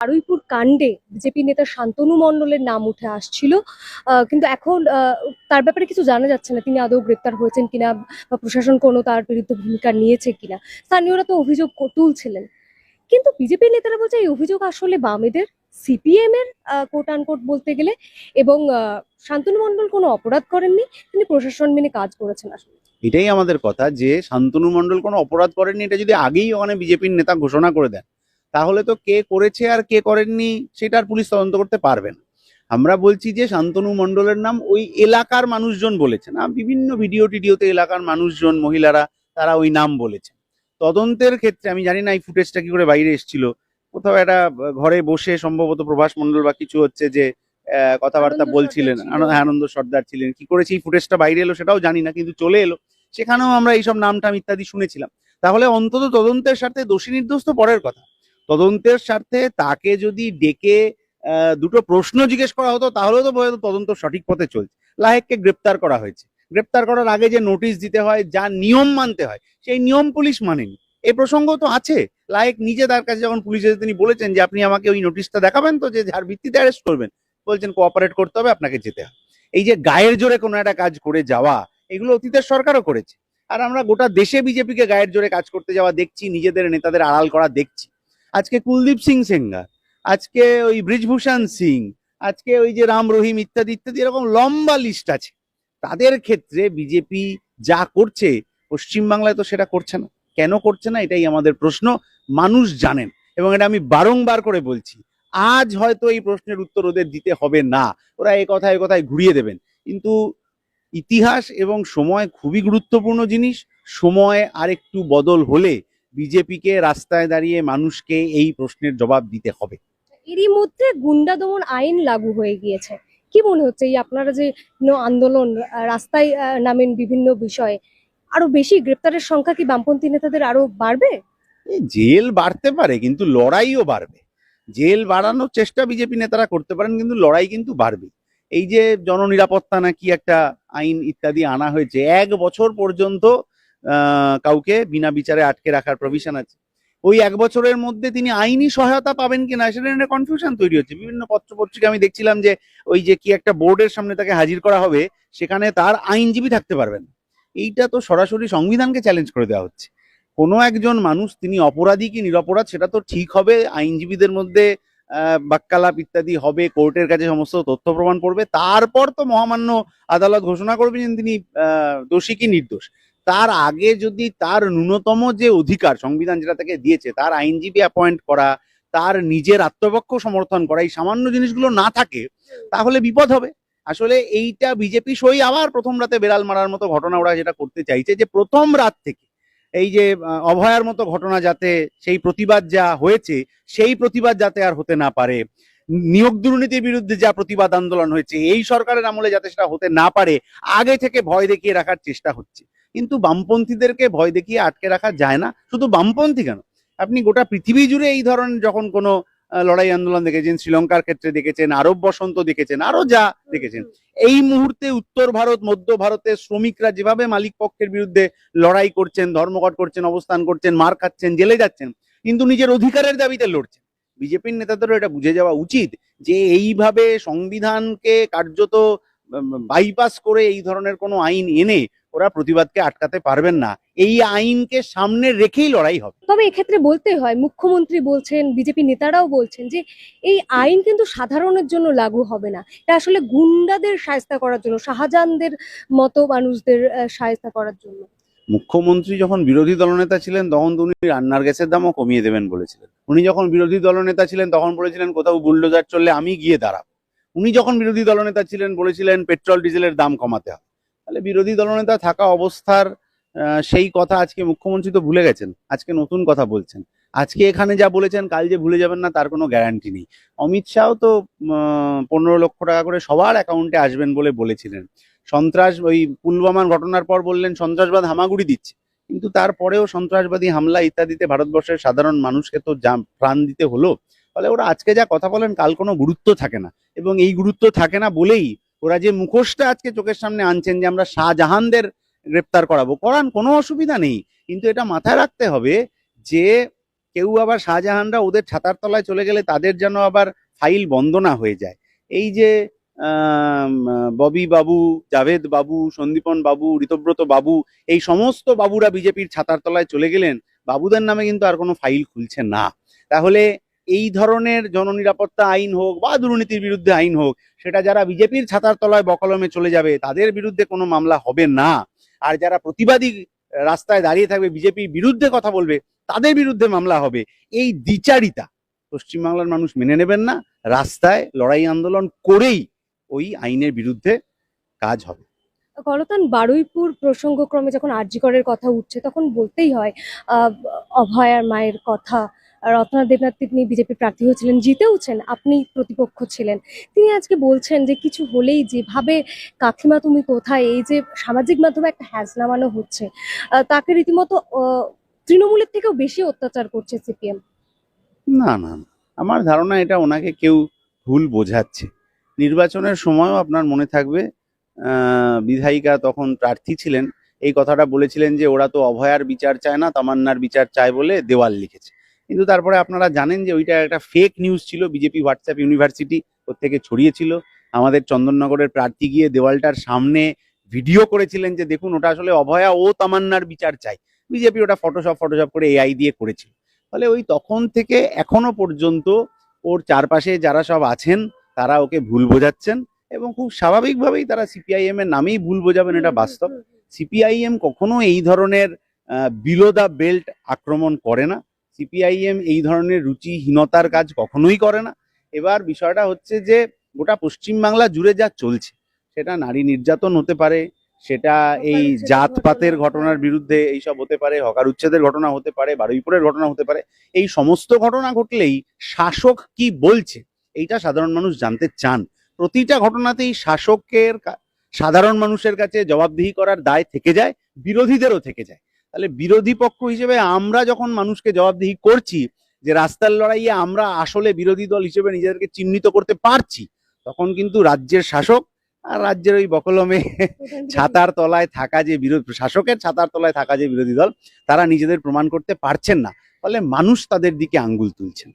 বারুইপুর কাণ্ডে বিজেপি নেতা শান্তনু মণ্ডলের নাম উঠে আসছিল, কিন্তু এখন তার ব্যাপারে কিছু জানা যাচ্ছে না। তিনি আদৌ গ্রেপ্তার হয়েছেন কিনা বা প্রশাসন কোনো তার বিরুদ্ধে ভূমিকা নিয়েছে কিনা। স্থানীয়রা তো অভিযোগ তুলছিলেন, কিন্তু বিজেপি নেতারা বলছে এই অভিযোগ আসলে বামেদের, সিপিএম এর কোট আনকোট বলতে গেলে। এবং শান্তনু মণ্ডল কোনো অপরাধ করেননি, তিনি প্রশাসন মেনে কাজ করেছেন। আসলে এটাই আমাদের কথা, যে শান্তনু মণ্ডল কোনো অপরাধ করেননি এটা যদি আগেই ওখানে বিজেপির নেতা ঘোষণা করে দেন, তাহলে তো কে করেছে আর কে করেননি সেটা আর পুলিশ তদন্ত করতে পারবে না। আমরা বলছি যে শান্তনু মণ্ডলের নাম ওই এলাকার মানুষজন বলেছেন, বিভিন্ন ভিডিও টিডিওতে এলাকার মানুষজন, মহিলারা, তারা ওই নাম বলেছেন। তদন্তের ক্ষেত্রে আমি জানি না এই ফুটেজটা কি করে বাইরে এসেছিল, কোথাও একটা ঘরে বসে সম্ভবত প্রভাস মণ্ডল বা কিছু হচ্ছে যে কথাবার্তা বলছিলেন, আনন্দ সর্দার ছিলেন, কি করে সেই ফুটেজটা বাইরে এলো সেটাও জানি না, কিন্তু চলে এলো। সেখানেও আমরা এইসব নামটাম ইত্যাদি শুনেছিলাম। তাহলে অন্তত তদন্তের স্বার্থে দোষী নির্দোষ তো পরের কথা, তদন্তের স্বার্থে তাকে যদি ডেকে দুটো প্রশ্ন জিজ্ঞেস করা হতো তাহলেও তো হয়তো তদন্ত সঠিক পথে চলছে। লাহেককে গ্রেপ্তার করা হয়েছে, গ্রেপ্তার করার আগে যে নোটিশ দিতে হয়, যা নিয়ম মানতে হয়, সেই নিয়ম পুলিশ মানেনি। এই প্রসঙ্গ তো আছে। লাহেক নিজে তার কাছে যখন পুলিশ এসে তিনি বলেছেন যে আপনি আমাকে ওই নোটিশটা দেখাবেন তো, যে যার ভিত্তিতে অ্যারেস্ট করবেন, বলছেন কোঅপারেট করতে হবে, আপনাকে যেতে হবে। এই যে গায়ের জোরে কোনো একটা কাজ করে যাওয়া, এগুলো অতীতের সরকারও করেছে। আর আমরা গোটা দেশে বিজেপিকে গায়ের জোরে কাজ করতে যাওয়া দেখছি, নিজেদের নেতাদের আড়াল করা দেখছি। আজকে কুলদীপ সিং সেঙ্গার, আজকে ওই ব্রিজভূষণ সিং, আজকে ওই যে রাম রহিম ইত্যাদি ইত্যাদি, এরকম লম্বা লিস্ট আছে। তাদের ক্ষেত্রে বিজেপি যা করছে পশ্চিমবাংলায় তো সেটা করছে না। কেন করছে না এটাই আমাদের প্রশ্ন। মানুষ জানেন, এবং এটা আমি বারংবার করে বলছি। আজ হয়তো এই প্রশ্নের উত্তর ওদের দিতে হবে না, ওরা এ কথায় ঘুরিয়ে দেবেন, কিন্তু ইতিহাস এবং সময় খুবই গুরুত্বপূর্ণ জিনিস। সময় আরেকটু বদল হলে বিজেপিকে রাস্তায় দাঁড়িয়ে মানুষকে এই প্রশ্নের জবাব দিতে হবে। এরই মধ্যে গুন্ডা দমন আইন লাগু হয়ে গিয়েছে। কি মনে হচ্ছে এই আপনারা যে আন্দোলন, রাস্তায় নামেন বিভিন্ন বিষয়ে, আরো বেশি গ্রেপ্তারের সংখ্যা কি বামপন্থী নেতাদের আরো বাড়বে? জেল বাড়তে পারে কিন্তু লড়াইও বাড়বে। জেল বাড়ানোর চেষ্টা বিজেপি নেতারা করতে পারেন, কিন্তু লড়াই কিন্তু বাড়বে। এই যে জননিরাপত্তা নাকি একটা আইন ইত্যাদি আনা হয়েছে, 1 বছর পর্যন্ত কাউকে বিনা বিচারে আটকে রাখার প্রভিশন আছে। ওই 1 বছরের মধ্যে তিনি আইনি সহায়তা পাবেন কিনা সেটা নিয়ে কনফিউশন তৈরি হচ্ছে। বিভিন্ন পত্র পত্রিকা আমি দেখছিলাম যে ওই যে কি একটা বোর্ডের সামনে তাকে হাজির করা হবে, সেখানে তার আইনজীবী থাকতে পারবেন। এইটা তো সরাসরি সংবিধানকে চ্যালেঞ্জ করে দেওয়া হচ্ছে। কোনো একজন মানুষ তিনি অপরাধী কি নিরপরাধ সেটা তো ঠিক হবে, আইনজীবীদের মধ্যে বাক্যালাপ ইত্যাদি হবে, কোর্টের কাছে সমস্ত তথ্য প্রমাণ পড়বে, তারপর তো মহামান্য আদালত ঘোষণা করবেন যে তিনি দোষী কি নির্দোষ। তার আগে যদি তার ন্যূনতম যে অধিকার সংবিধান যেটা তাকে দিয়েছে, তার আইনজীবী অ্যাপয়েন্ট করা, তার নিজের আত্মপক্ষ সমর্থন করা, এই সামান্য জিনিসগুলো না থাকে, তাহলে বিপদ হবে। আসলে এইটা বিজেপি সই আবার প্রথম রাতে বেড়াল মারার মতো ঘটনা ওরা যেটা করতে চাইছে, যে প্রথম রাত থেকে এই যে অভয়ার মতো ঘটনা, যাতে সেই প্রতিবাদ যা হয়েছে সেই প্রতিবাদ যাতে আর হতে না পারে, নিয়োগ দুর্নীতির বিরুদ্ধে যা প্রতিবাদ আন্দোলন হয়েছে এই সরকারের আমলে যাতে সেটা হতে না পারে, আগে থেকে ভয় দেখিয়ে রাখার চেষ্টা হচ্ছে। কিন্তু বামপন্থীদেরকে ভয় দেখিয়ে আটকে রাখা যায় না। শুধু বামপন্থী কেন, আপনি গোটা পৃথিবী জুড়ে এই ধরনের যখন কোনো লড়াই আন্দোলন দেখেছেন, শ্রীলঙ্কার ক্ষেত্রে দেখেছেন, আরব বসন্ত দেখেছেন, আরো যা দেখেছেন, এই মুহূর্তে উত্তর ভারত, মধ্য ভারতের শ্রমিকরা যেভাবে মালিক পক্ষের বিরুদ্ধে লড়াই করছেন, ধর্মঘট করছেন, অবস্থান করছেন, মার খাচ্ছেন, জেলে যাচ্ছেন, কিন্তু নিজের অধিকারের দাবিতে লড়ছেন। বিজেপির নেতাদেরও এটা বুঝে যাওয়া উচিত যে এইভাবে সংবিধানকে কার্যত বাইপাস করে এই ধরনের কোনো আইন এনে ওরা প্রতিবাদকে আটকাতে পারবেন না। এই আইনকে সামনে রেখেই লড়াই হবে। তবে এক্ষেত্রে বলতে হয়, মুখ্যমন্ত্রী বলছেন, বিজেপি নেতারাও বলছেন যে এই আইন কিন্তু সাধারণের জন্য লাগু হবে না, এটা আসলে গুন্ডাদের শায়েস্তা করার জন্য, শাহজাহানদের মতো মানুষদের শায়েস্তা করার জন্য। মুখ্যমন্ত্রী যখন বিরোধী দলনেতা ছিলেন তখন উনি রান্নার গ্যাসের দামও কমিয়ে দেবেন বলেছিলেন। উনি যখন বিরোধী দলনেতা ছিলেন তখন বলেছিলেন কোথাও বুলডোজার চললে আমি গিয়ে দাঁড়াবো। উনি যখন বিরোধী দলনেতা ছিলেন বলেছিলেন পেট্রোল ডিজেলের দাম কমাতে হবে। তাহলে বিরোধী দলনেতা থাকা অবস্থার সেই কথা আজকে মুখ্যমন্ত্রী তো ভুলে গেছেন, আজকে নতুন কথা বলছেন। আজকে এখানে যা বলেছেন কাল যে ভুলে যাবেন না তার কোনো গ্যারান্টি নেই। অমিত শাহ তো 15 লক্ষ টাকা করে সবার অ্যাকাউন্টে আসবেন বলে বলেছিলেন। সন্ত্রাস, ওই পুলওয়ামার ঘটনার পর বললেন সন্ত্রাসবাদ হামাগুড়ি দিচ্ছে, কিন্তু তারপরেও সন্ত্রাসবাদী হামলা ইত্যাদিতে ভারতবর্ষের সাধারণ মানুষকে তো প্রাণ দিতে হলো। ফলে ওরা আজকে যা কথা বলেন কাল কোনো গুরুত্ব থাকে না, এবং এই গুরুত্ব থাকে না বলেই ওরা যে মুখোশটা আজকে চোখের সামনে আনছেন যে আমরা শাহজাহানদের গ্রেপ্তার করাবো, করান, কোনো অসুবিধা নেই। কিন্তু এটা মাথায় রাখতে হবে যে কেউ আবার শাহজাহানরা ওদের ছাতার তলায় চলে গেলে তাদের যেন আবার ফাইল বন্ধ না হয়ে যায়, এই যে ববি বাবু, জাভেদ বাবু, সন্দীপন বাবু, ঋতব্রত বাবু, এই সমস্ত বাবুরা বিজেপির ছাতার তলায় চলে গেলেন, বাবুদের নামে কিন্তু আর কোনো ফাইল খুলছে না। তাহলে এই ধরনের জননিরাপত্তা আইন হোক বা দুর্নীতির বিরুদ্ধে আইন হোক, সেটা যারা বিজেপির ছাতার তলায় বকলমে চলে যাবে তাদের বিরুদ্ধে কোনো মামলা হবে না, আর যারা প্রতিবাদী রাস্তায় দাঁড়িয়ে থাকবে বিজেপির বিরুদ্ধে কথা বলবে তাদের বিরুদ্ধে মামলা হবে। এই দ্বিচারিতা পশ্চিমবাংলার মানুষ মেনে নেবেন না। রাস্তায় লড়াই আন্দোলন করেই ওই আইনের বিরুদ্ধে কাজ হবে। গলতান বারুইপুর প্রসঙ্গক্রমে যখন আরজি করের কথা উঠছে তখন বলতেই হয় আহ, অভয়ার মায়ের কথা। রত্না দেবনাথ তিনি বিজেপি প্রার্থী হয়েছিলেন, জিতেওছেন, আপনি প্রতিপক্ষ ছিলেন। তিনি আজকে বলছেন যে কিছু হলেই যেভাবে কাকিমা তুমি কোথায়, এই যে সামাজিক মাধ্যমে একটা হ্যাজ নামানো হচ্ছে, তাকে রীতিমতো তৃণমূলের থেকেও বেশি অত্যাচার করছে সিপিএম। না না না, আমার ধারণা এটা ওনাকে কেউ ভুল বোঝাচ্ছে। নির্বাচনের সময়ও আপনার মনে থাকবে বিধায়িকা তখন প্রার্থী ছিলেন, এই কথাটা বলেছিলেন যে ওরা তো অভয়ার বিচার চায় না, তামান্নার বিচার চায় বলে দেওয়াল লিখেছে। কিন্তু তারপরে আপনারা জানেন যে ওইটা একটা ফেক নিউজ ছিল, বিজেপি হোয়াটসঅ্যাপ ইউনিভার্সিটি ওর থেকে ছড়িয়েছিল। আমাদের চন্দননগরের প্রার্থী গিয়ে দেওয়ালটার সামনে ভিডিও করেছিলেন যে দেখুন ওটা আসলে অভয়া ও তামান্নার বিচার চাই। বিজেপি ওটা ফটোশপ করে এআই দিয়ে করেছিল। ফলে ওই তখন থেকে এখনো পর্যন্ত ওর চারপাশে যারা সব আছেন তারা ওকে ভুল বোঝাচ্ছেন, এবং খুব স্বাভাবিকভাবেই তারা সিপিআইএম এর নামেই ভুল বোঝাবেন, এটা বাস্তব। সিপিআইএম কখনো এই ধরনের বিলো দ্য বেল্ট আক্রমণ করে না, সিপিআইএম এই ধরনের রুচিহীনতার কাজ কখনোই করে না। এবার বিষয়টা হচ্ছে যে গোটা পশ্চিমবাংলা জুড়ে যা চলছে, সেটা নারী নির্যাতন হতে পারে, সেটা এই জাতপাতের ঘটনার বিরুদ্ধে এইসব হতে পারে, হকার উচ্ছেদের ঘটনা হতে পারে, বারুইপুরের ঘটনা হতে পারে। এই সমস্ত ঘটনা ঘটলেই শাসক কি বলছে এইটা সাধারণ মানুষ জানতে চান। প্রতিটা ঘটনাতেই সাধারণ মানুষের কাছে জবাবদিহি করার দায় থেকে যায়, বিরোধীদেরও থেকে যায়। তাহলে বিরোধী পক্ষ হিসেবে আমরা যখন মানুষকে জবাবদিহি করছি যে রাস্তার লড়াইয়ে আমরা আসলে বিরোধী দল হিসেবে নিজেদেরকে চিহ্নিত করতে পারছি, তখন কিন্তু রাজ্যের শাসক আর রাজ্যের ওই বকলমে ছাতার তলায় থাকা যে শাসকের ছাতার তলায় থাকা যে বিরোধী দল, তারা নিজেদের প্রমাণ করতে পারছেন না। ফলে মানুষ তাদের দিকে আঙ্গুল তুলছেন।